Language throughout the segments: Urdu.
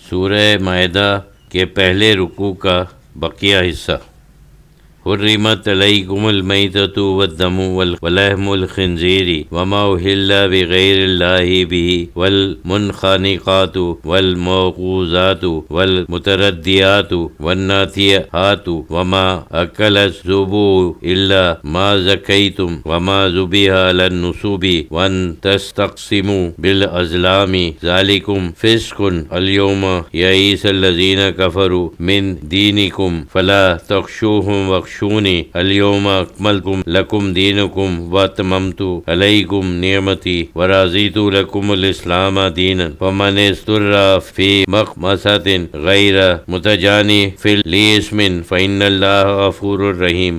سورہ مائدہ کے پہلے رکوع کا بقیہ حصہ۔ حرمت علیکم المیتۃ والدم ولحم الخنزیر وما اہل بغیر اللہ بہ والمنخنقات والموقوذات والمتردیات والناطحات وما اکل السبع الا ما زکیتم وما ذبح علی النصب وان تستقسموا بالازلام ذلکم فسق اليوم یئس الذین کفروا من دینکم فلا تخشوهم واخشونی اليوم اکملت لکم دینکم واتممت علیکم نعمتی ورضیت لکم الاسلام دینا فمن اضطر فی مخمصۃ غیر متجانف لإثم فإن اللہ غفور رحیم۔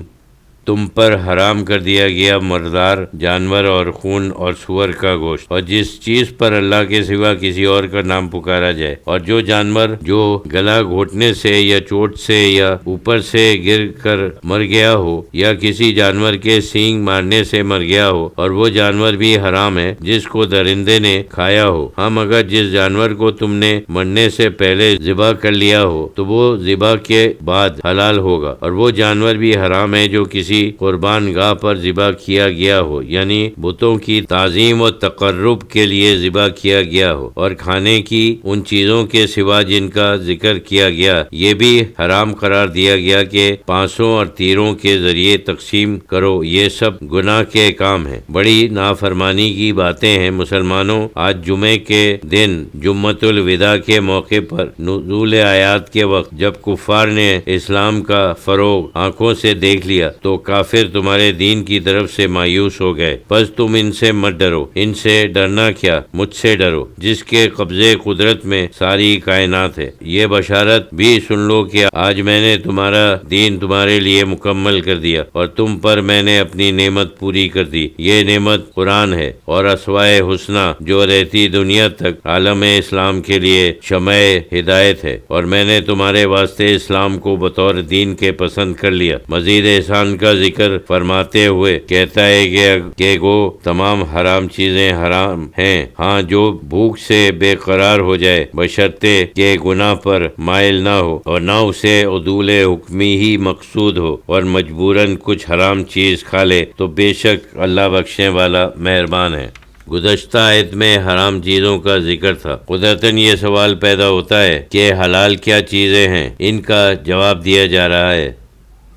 تم پر حرام کر دیا گیا مردار جانور اور خون اور سور کا گوشت، اور جس چیز پر اللہ کے سوا کسی اور کا نام پکارا جائے، اور جو جانور جو گلا گھونٹنے سے یا چوٹ سے یا اوپر سے گر کر مر گیا ہو یا کسی جانور کے سینگ مارنے سے مر گیا ہو، اور وہ جانور بھی حرام ہے جس کو درندے نے کھایا ہو۔ ہاں مگر جس جانور کو تم نے مرنے سے پہلے ذبح کر لیا ہو تو وہ ذبح کے بعد حلال ہوگا، اور وہ جانور بھی حرام ہے جو کسی قربان گاہ پر ذبح کیا گیا ہو، یعنی بتوں کی تعظیم و تقرب کے لیے ذبح کیا گیا ہو، اور کھانے کی ان چیزوں کے سوا جن کا ذکر کیا گیا یہ بھی حرام قرار دیا گیا کہ پانسوں اور تیروں کے ذریعے تقسیم کرو۔ یہ سب گناہ کے کام ہیں، بڑی نافرمانی کی باتیں ہیں۔ مسلمانوں، آج جمعے کے دن جمعۃ الوداع کے موقع پر نزول آیات کے وقت جب کفار نے اسلام کا فروغ آنکھوں سے دیکھ لیا تو کافر تمہارے دین کی طرف سے مایوس ہو گئے۔ بس تم ان سے مت ڈرو، ان سے ڈرنا کیا، مجھ سے ڈرو جس کے قبضے قدرت میں ساری کائنات ہے۔ یہ بشارت بھی سن لو کہ آج میں نے تمہارا دین تمہارے لیے مکمل کر دیا اور تم پر میں نے اپنی نعمت پوری کر دی۔ یہ نعمت قرآن ہے اور اسوائے حسنہ جو رہتی دنیا تک عالم اسلام کے لیے شمع ہدایت ہے، اور میں نے تمہارے واسطے اسلام کو بطور دین کے پسند کر لیا۔ مزید احسان کا ذکر فرماتے ہوئے کہتا ہے کہ گو تمام حرام چیزیں حرام ہیں، ہاں جو بھوک سے بے قرار ہو جائے بشرطے کہ گناہ پر مائل نہ ہو اور نہ اسے عدول حکمی ہی مقصود ہو اور مجبوراً کچھ حرام چیز کھا لے تو بے شک اللہ بخشنے والا مہربان ہے۔ گزشتہ آیت میں حرام چیزوں کا ذکر تھا۔ قدرتاً یہ سوال پیدا ہوتا ہے کہ حلال کیا چیزیں ہیں؟ ان کا جواب دیا جا رہا ہے۔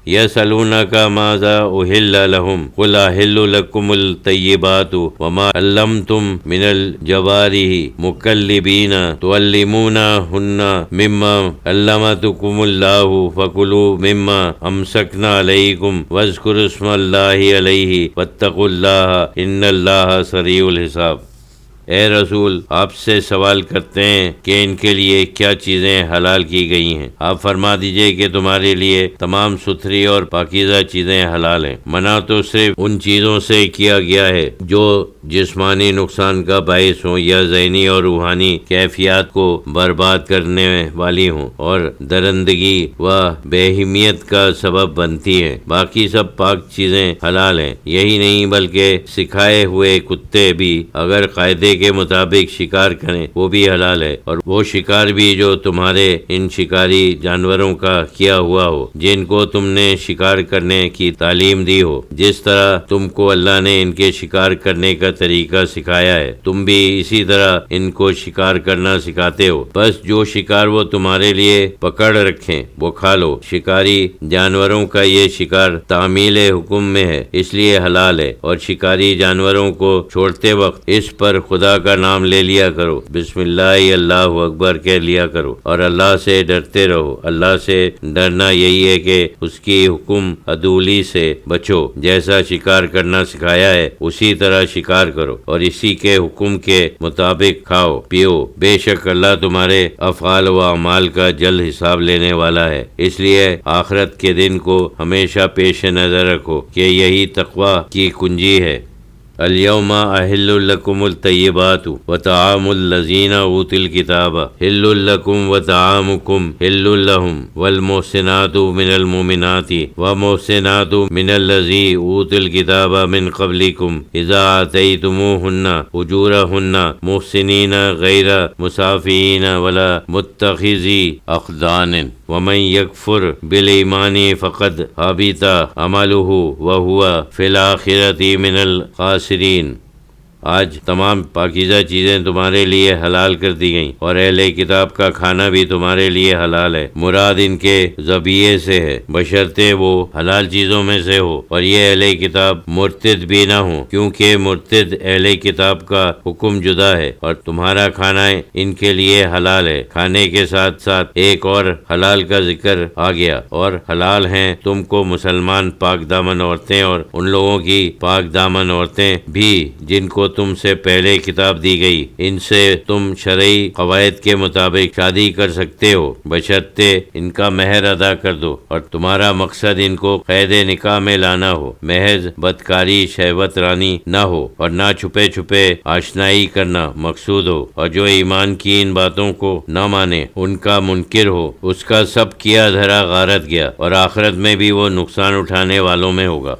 یسألونک ماذا احل لهم قل احل لکم الطیبات وما علمتم من الجوارح مکلبین تعلمونہن مما علمکم اللہ فکلوا مما امسکنا علیکم واذکروا اسم اللہ علیہ واتقوا اللہ ان اللہ سریع الحساب۔ اے رسول، آپ سے سوال کرتے ہیں کہ ان کے لیے کیا چیزیں حلال کی گئی ہیں۔ آپ فرما دیجئے کہ تمہارے لیے تمام ستھری اور پاکیزہ چیزیں حلال ہیں۔ منع تو صرف ان چیزوں سے کیا گیا ہے جو جسمانی نقصان کا باعث ہوں یا ذہنی اور روحانی کیفیات کو برباد کرنے والی ہوں اور درندگی و بہیمیت کا سبب بنتی ہیں۔ باقی سب پاک چیزیں حلال ہیں۔ یہی نہیں بلکہ سکھائے ہوئے کتے بھی اگر قاعدے کے مطابق شکار کریں وہ بھی حلال ہے، اور وہ شکار بھی جو تمہارے ان شکاری جانوروں کا کیا ہوا ہو جن کو تم نے شکار کرنے کی تعلیم دی ہو، جس طرح تم کو اللہ نے ان کے شکار کرنے کا طریقہ سکھایا ہے تم بھی اسی طرح ان کو شکار کرنا سکھاتے ہو۔ بس جو شکار وہ تمہارے لیے پکڑ رکھیں وہ کھا لو۔ شکاری جانوروں کا یہ شکار تعمیل حکم میں ہے اس لیے حلال ہے، اور شکاری جانوروں کو چھوڑتے وقت اس پر خدا کا نام لے لیا کرو، بسم اللہ اللہ اکبر کہہ لیا کرو، اور اللہ سے ڈرتے رہو۔ اللہ سے ڈرنا یہی ہے کہ اس کی حکم عدولی سے بچو، جیسا شکار کرنا سکھایا ہے اسی طرح شکار کرو اور اسی کے حکم کے مطابق کھاؤ پیو۔ بے شک اللہ تمہارے افعال و اعمال کا جلد حساب لینے والا ہے، اس لیے آخرت کے دن کو ہمیشہ پیش نظر رکھو کہ یہی تقوی کی کنجی ہے۔ اليوم احل لکم الطیبات وطعام الذین اوتوا الکتاب حل لکم وطعامکم حل لہم والمحصنات من المؤمنات ومحصنات من الذی اوتوا الکتاب من قبلکم اذا آتیتموہن اجورہن محسنین غیر مسافحین ولا متخذی اخدان ومن یکفر بالایمان فقد حبط عملہ وہو فی الآخرۃ من الخاسرین۔ آج تمام پاکیزہ چیزیں تمہارے لیے حلال کر دی گئیں اور اہل کتاب کا کھانا بھی تمہارے لیے حلال ہے، مراد ان کے ذبیحے سے ہے، بشرطے وہ حلال چیزوں میں سے ہو، اور یہ اہل کتاب مرتد بھی نہ ہو، کیونکہ مرتد اہل کتاب کا حکم جدا ہے اور تمہارا کھانا ان کے لیے حلال ہے۔ کھانے کے ساتھ ساتھ ایک اور حلال کا ذکر آ گیا، اور حلال ہیں تم کو مسلمان پاک دامن عورتیں اور ان لوگوں کی پاک دامن عورتیں بھی جن کو تم سے پہلے کتاب دی گئی، ان سے تم شرعی قواعد کے مطابق شادی کر سکتے ہو، بشرطے ان کا مہر ادا کر دو اور تمہارا مقصد ان کو قید نکاح میں لانا ہو، محض بدکاری شہوت رانی نہ ہو، اور نہ چھپے چھپے آشنائی کرنا مقصود ہو، اور جو ایمان کی ان باتوں کو نہ مانے، ان کا منکر ہو، اس کا سب کیا دھرا غارت گیا، اور آخرت میں بھی وہ نقصان اٹھانے والوں میں ہوگا۔